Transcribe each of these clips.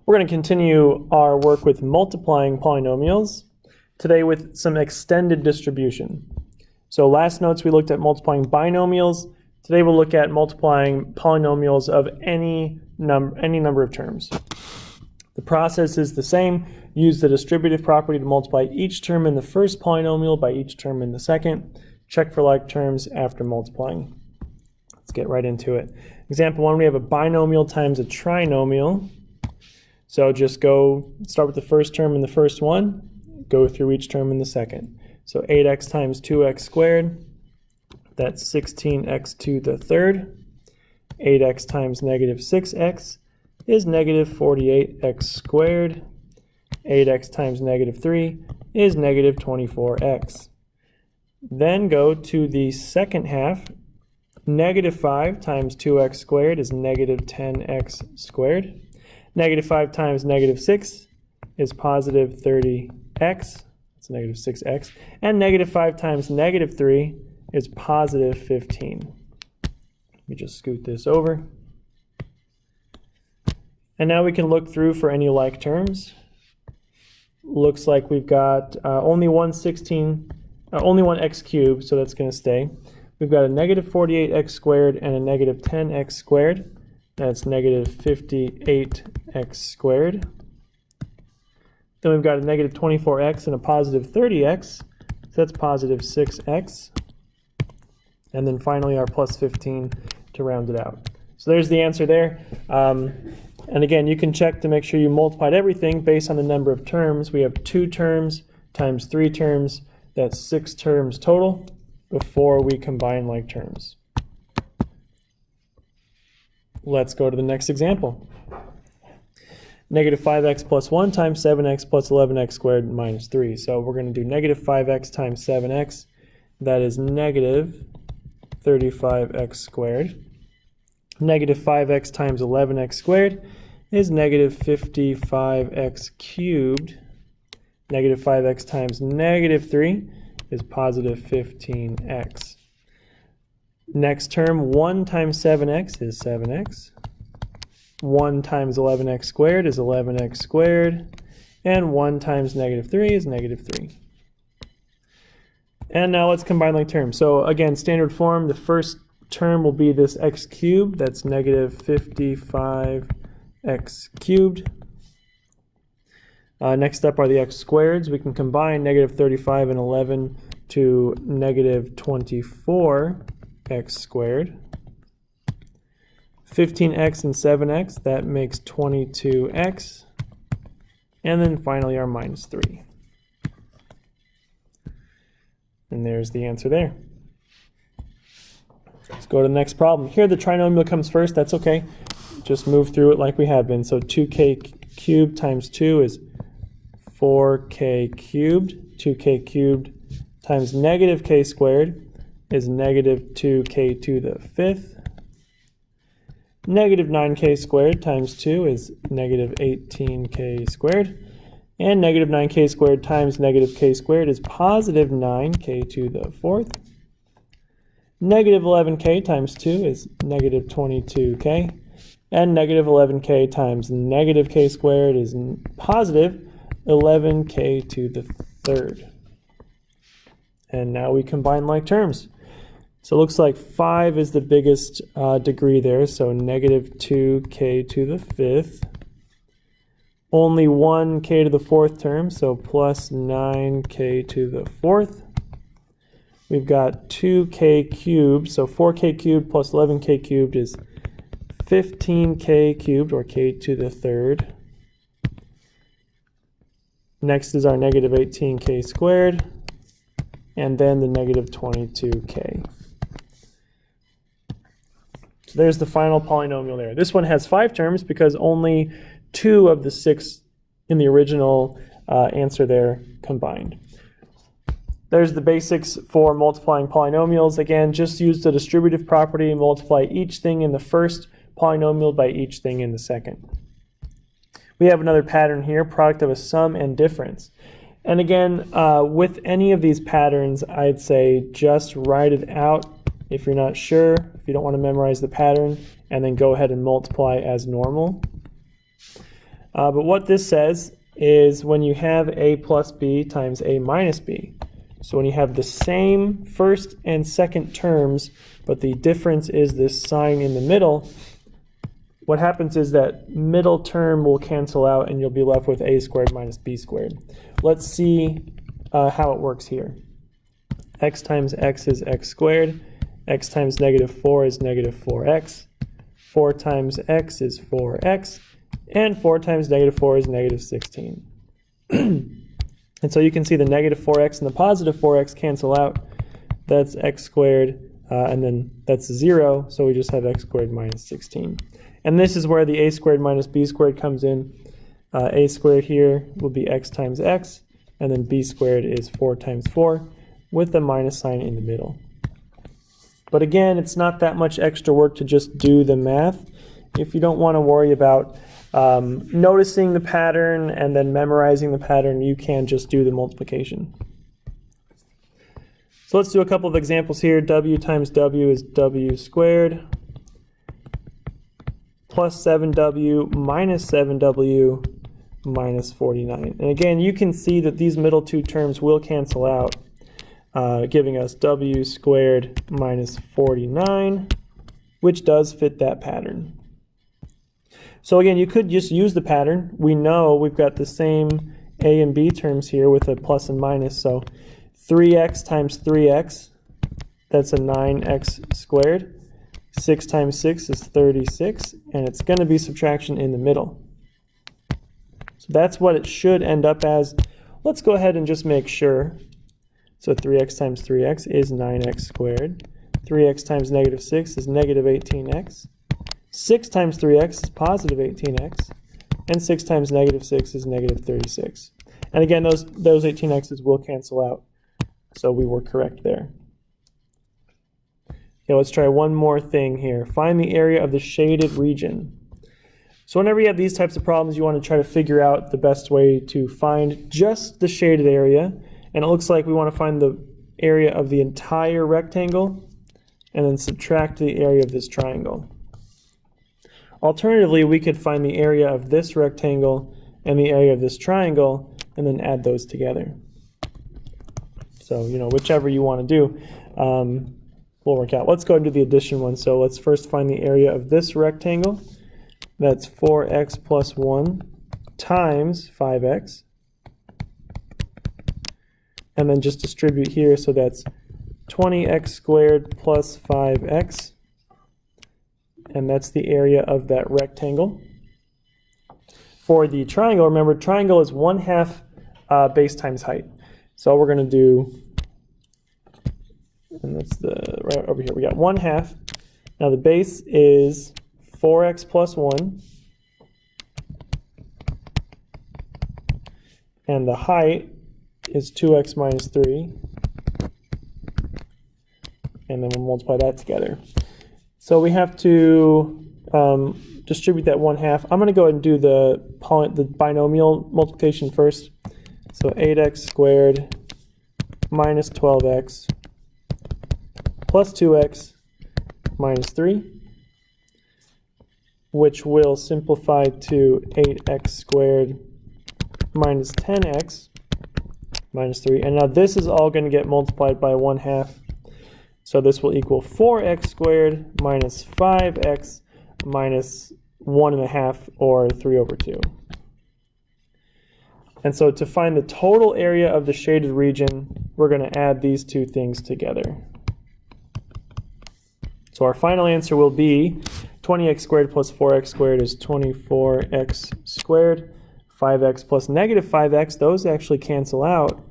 We're going to continue our work with multiplying polynomials, today with some extended distribution. So last notes we looked at multiplying binomials. Today we'll look at multiplying polynomials of any number of terms. The process is the same. Use the distributive property to multiply each term in the first polynomial by each term in the second. Check for like terms after multiplying. Let's get right into it. Example 1, we have a binomial times a trinomial. So just start with the first term in the first one, go through each term in the second. So 8x times 2x squared, that's 16x to the third. 8x times negative 6x is negative 48x squared. 8x times negative 3 is negative 24x. Then go to the second half. Negative 5 times 2x squared is negative 10x squared. Negative 5 times negative 6 is positive 30x. That's negative 6x. And negative 5 times negative 3 is positive 15. Let me just scoot this over. And now we can look through for any like terms. Looks like we've got only one x cubed, so that's going to stay. We've got a negative 48x squared and a negative 10x squared. That's negative 58x squared. Then we've got a negative 24x and a positive 30x. So that's positive 6x. And then finally our plus 15 to round it out. So there's the answer there. And again, you can check to make sure you multiplied everything based on the number of terms. We have 2 terms times 3 terms. That's 6 terms total before we combine like terms. Let's go to the next example. Negative 5x plus 1 times 7x plus 11x squared minus 3. So we're going to do negative 5x times 7x. That is negative 35x squared. Negative 5x times 11x squared is negative 55x cubed. Negative 5x times negative 3 is positive 15x. Next term, 1 times 7x is 7x. 1 times 11x squared is 11x squared. And 1 times negative 3 is negative 3. And now let's combine like terms. So again, standard form, the first term will be this x cubed. That's negative 55x cubed. Next up are the x squareds. We can combine negative 35 and 11 to negative 24x squared. 15x and 7x, that makes 22x. And then finally our minus 3. And there's the answer there. Let's go to the next problem. Here the trinomial comes first, that's okay. Just move through it like we have been. So 2k cubed times 2 is 4k cubed. 2k cubed times negative k squared is negative 2k to the 5th. Negative 9k squared times 2 is negative 18k squared. And negative 9k squared times negative k squared is positive 9k to the 4th. Negative 11k times 2 is negative 22k. And negative 11k times negative k squared is positive 11k to the 3rd. And now we combine like terms. So it looks like 5 is the biggest degree there, so negative 2k to the 5th. Only 1k to the 4th term, so plus 9k to the 4th. We've got 2k cubed, so 4k cubed plus 11k cubed is 15k cubed, or k to the 3rd. Next is our negative 18k squared, and then the negative 22k. So there's the final polynomial there. This one has 5 terms because only 2 of the 6 in the original answer there combined. There's the basics for multiplying polynomials. Again, just use the distributive property and multiply each thing in the first polynomial by each thing in the second. We have another pattern here, product of a sum and difference. And again, with any of these patterns, I'd say just write it out if you're not sure, if you don't want to memorize the pattern, and then go ahead and multiply as normal. But what this says is when you have a plus b times a minus b. So when you have the same first and second terms, but the difference is this sign in the middle, what happens is that middle term will cancel out and you'll be left with a squared minus b squared. Let's see how it works here. X times x is x squared. X times negative 4 is negative 4x. 4 times x is 4x. And 4 times negative 4 is negative 16. And so you can see the negative 4x and the positive 4x cancel out. That's x squared, and then that's 0, so we just have x squared minus 16. And this is where the a squared minus b squared comes in. A squared here will be x times x, and then b squared is 4 times 4, with the minus sign in the middle. But again, it's not that much extra work to just do the math. If you don't want to worry about noticing the pattern and then memorizing the pattern, you can just do the multiplication. So let's do a couple of examples here. W times w is w squared plus 7w minus 7w minus 49. And again, you can see that these middle two terms will cancel out, giving us w squared minus 49, which does fit that pattern. So again, you could just use the pattern. We know we've got the same a and b terms here with a plus and minus. So 3x times 3x, that's a 9x squared. 6 times 6 is 36, and it's going to be subtraction in the middle. So that's what it should end up as. Let's go ahead and just make sure. So 3x times 3x is 9x squared. 3x times negative 6 is negative 18x. 6 times 3x is positive 18x, and 6 times negative 6 is negative 36. And again, those 18x's will cancel out, so we were correct there. Okay, let's try one more thing here. Find the area of the shaded region. So whenever you have these types of problems, you want to try to figure out the best way to find just the shaded area, and it looks like we want to find the area of the entire rectangle, and then subtract the area of this triangle. Alternatively, we could find the area of this rectangle and the area of this triangle, and then add those together. So, whichever you want to do will work out. Let's go and do the addition one. So let's first find the area of this rectangle. That's 4x plus 1 times 5x. And then just distribute here, so that's 20x squared plus 5x. And that's the area of that rectangle. For the triangle, remember, triangle is 1/2 base times height. So we're going to do, and that's right over here, we got 1/2. Now the base is 4x plus 1. And the height is 2x minus 3. And then we'll multiply that together. So we have to distribute that 1/2. I'm going to go ahead and do the binomial multiplication first. So 8x squared minus 12x plus 2x minus 3, which will simplify to 8x squared minus 10x minus 3. And now this is all going to get multiplied by 1/2. So this will equal 4x squared minus 5x minus 1/2, or 3/2. And so to find the total area of the shaded region, we're going to add these two things together. So our final answer will be 20x squared plus 4x squared is 24x squared. 5x plus negative 5x, those actually cancel out.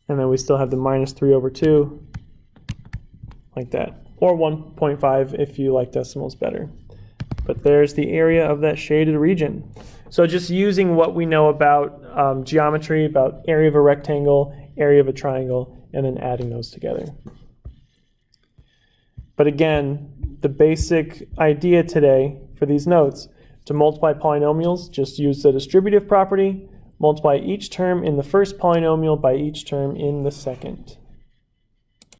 And then we still have the minus 3/2. Like that, or 1.5 if you like decimals better. But there's the area of that shaded region. So just using what we know about geometry, about area of a rectangle, area of a triangle, and then adding those together. But again, the basic idea today for these notes, to multiply polynomials, just use the distributive property, multiply each term in the first polynomial by each term in the second.